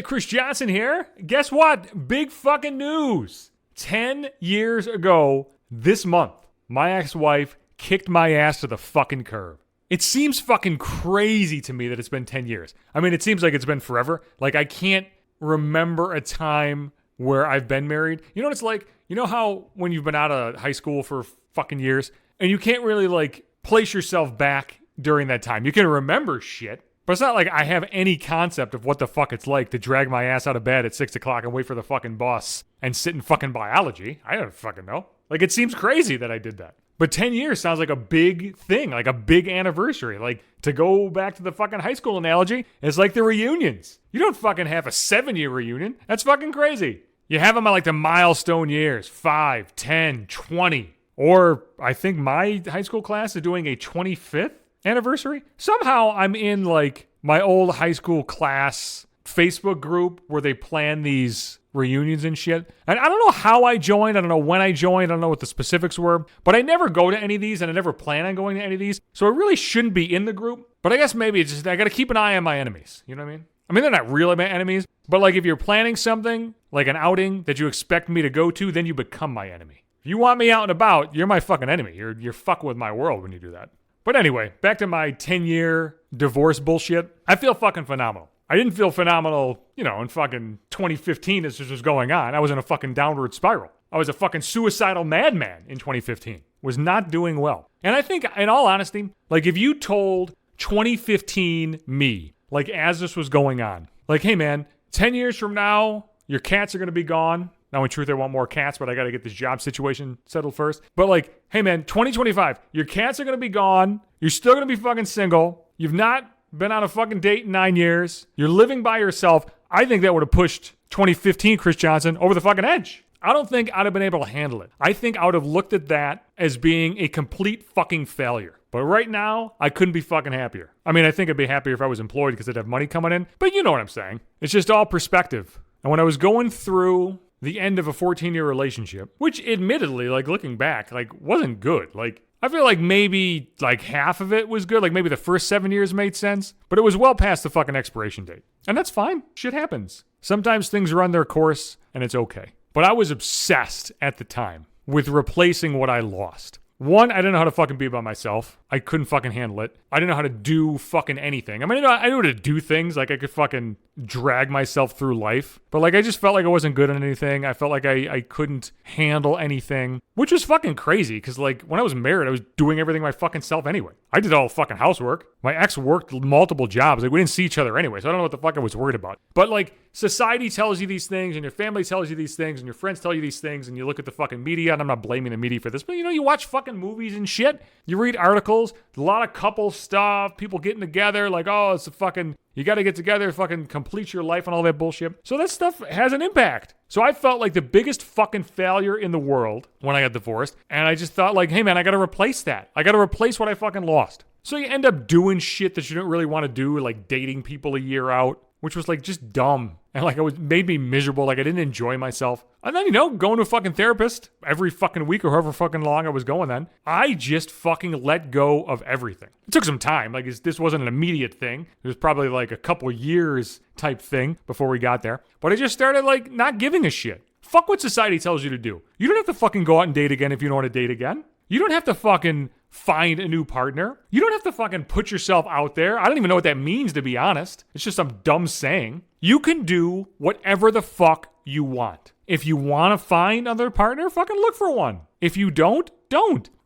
Hey, Chris Johnson here. Guess what? Big fucking news. 10 years ago this month, my ex-wife kicked my ass to the fucking curb. It seems fucking crazy to me that it's been 10 years. I mean, it seems like it's been forever. Like, I can't remember a time where I've been married. You know what it's like? You know how when you've been out of high school for fucking years and you can't really, like, place yourself back during that time. You can remember shit. But it's not like I have any concept of what the fuck it's like to drag my ass out of bed at 6 o'clock and wait for the fucking bus and sit in fucking biology. I don't fucking know. Like, it seems crazy that I did that. But 10 years sounds like a big thing, like a big anniversary. Like, to go back to the fucking high school analogy, it's like the reunions. You don't fucking have a 7-year reunion. That's fucking crazy. You have them at like the milestone years, 5, 10, 20. Or I think my high school class is doing a 25th anniversary. Somehow I'm in like my old high school class Facebook group where they plan these reunions and shit. And I don't know how I joined. I don't know when I joined. I don't know what the specifics were. But I never go to any of these and I never plan on going to any of these. So I really shouldn't be in the group. But I guess maybe it's just I got to keep an eye on my enemies. You know what I mean? I mean, they're not really my enemies. But like if you're planning something, like an outing that you expect me to go to, then you become my enemy. If you want me out and about, you're my fucking enemy. You're fucking with my world when you do that. But anyway, back to my 10-year divorce bullshit. I feel fucking phenomenal. I didn't feel phenomenal, in fucking 2015 as this was going on. I was in a fucking downward spiral. I was a fucking suicidal madman in 2015. Was not doing well. And I think, in all honesty, like if you told 2015 me, like as this was going on, like, hey man, 10 years from now, your cats are going to be gone. Now, in truth, I want more cats, but I got to get this job situation settled first. But like, hey man, 2025, your cats are going to be gone. You're still going to be fucking single. You've not been on a fucking date in 9 years. You're living by yourself. I think that would have pushed 2015 Chris Johnson over the fucking edge. I don't think I'd have been able to handle it. I think I would have looked at that as being a complete fucking failure. But right now, I couldn't be fucking happier. I mean, I think I'd be happier if I was employed because I'd have money coming in. But you know what I'm saying. It's just all perspective. And when I was going through the end of a 14-year relationship, which admittedly, like looking back, like wasn't good. Like I feel like maybe like half of it was good. Like maybe the first 7 years made sense, but it was well past the fucking expiration date. And that's fine. Shit happens. Sometimes things run their course and it's okay. But I was obsessed at the time with replacing what I lost. One, I didn't know how to fucking be by myself. I couldn't fucking handle it. I didn't know how to do fucking anything. I mean, I knew how to do things. Like, I could fucking drag myself through life. But, like, I just felt like I wasn't good at anything. I felt like I couldn't handle anything. Which was fucking crazy. Because, like, when I was married, I was doing everything my fucking self anyway. I did all the fucking housework. My ex worked multiple jobs. Like, we didn't see each other anyway. So I don't know what the fuck I was worried about. But, like, society tells you these things. And your family tells you these things. And your friends tell you these things. And you look at the fucking media. And I'm not blaming the media for this. But, you watch fucking movies and shit. You read articles. A lot of couple stuff, people getting together, like, oh, it's a fucking, you got to get together, fucking complete your life and all that bullshit. So that stuff has an impact. So I felt like the biggest fucking failure in the world when I got divorced. And I just thought like, hey man, I got to replace that. I got to replace what I fucking lost. So you end up doing shit that you don't really want to do, like dating people a year out, which was like just dumb. And like it made me miserable. Like I didn't enjoy myself. And then, going to a fucking therapist every fucking week or however fucking long I was going then. I just fucking let go of everything. It took some time. Like this wasn't an immediate thing. It was probably like a couple years type thing before we got there. But I just started like not giving a shit. Fuck what society tells you to do. You don't have to fucking go out and date again if you don't want to date again. You don't have to fucking find a new partner. You don't have to fucking put yourself out there. I don't even know what that means, to be honest. It's just some dumb saying. You can do whatever the fuck you want. If you want to find another partner, fucking look for one. If you don't.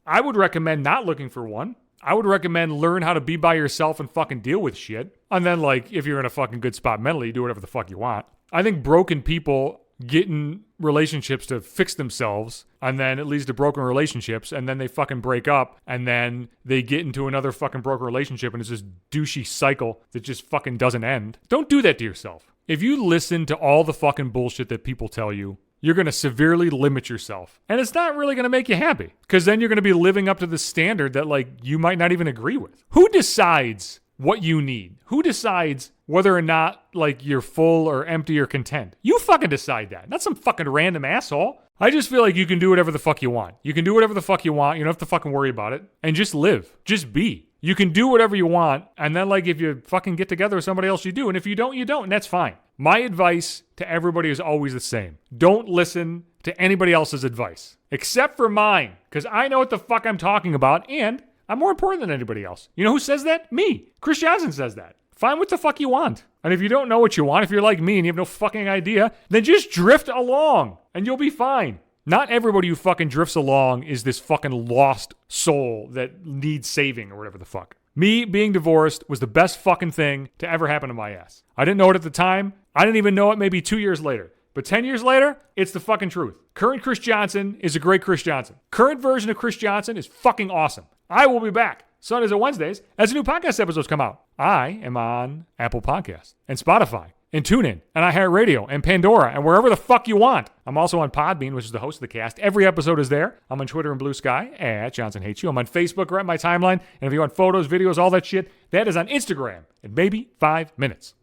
I would recommend not looking for one. I would recommend learn how to be by yourself and fucking deal with shit. And then, like, if you're in a fucking good spot mentally, do whatever the fuck you want. I think broken people get in relationships to fix themselves, and then it leads to broken relationships, and then they fucking break up, and then they get into another fucking broken relationship, and it's this douchey cycle that just fucking doesn't end. Don't do that to yourself. If you listen to all the fucking bullshit that people tell you, you're going to severely limit yourself. And it's not really going to make you happy, because then you're going to be living up to the standard that, like, you might not even agree with. Who decides what you need? Who decides whether or not, like, you're full or empty or content? You fucking decide that. Not some fucking random asshole. I just feel like you can do whatever the fuck you want. You can do whatever the fuck you want. You don't have to fucking worry about it. And just live. Just be. You can do whatever you want, and then like if you fucking get together with somebody else, you do, and if you don't, you don't, and that's fine. My advice to everybody is always the same. Don't listen to anybody else's advice, except for mine, because I know what the fuck I'm talking about, and I'm more important than anybody else. You know who says that? Me. Chris Johnson says that. Find what the fuck you want. And if you don't know what you want, if you're like me and you have no fucking idea, then just drift along, and you'll be fine. Not everybody who fucking drifts along is this fucking lost soul that needs saving or whatever the fuck. Me being divorced was the best fucking thing to ever happen to my ass. I didn't know it at the time. I didn't even know it maybe 2 years later. But 10 years later, it's the fucking truth. Current Chris Johnson is a great Chris Johnson. Current version of Chris Johnson is fucking awesome. I will be back Sundays and Wednesdays as the new podcast episodes come out. I am on Apple Podcasts and Spotify and TuneIn and iHeartRadio and Pandora and wherever the fuck you want. I'm also on Podbean, which is the host of the cast. Every episode is there. I'm on Twitter and Blue Sky at Johnson Hates You. I'm on Facebook or at my timeline. And if you want photos, videos, all that shit, that is on Instagram in maybe 5 minutes.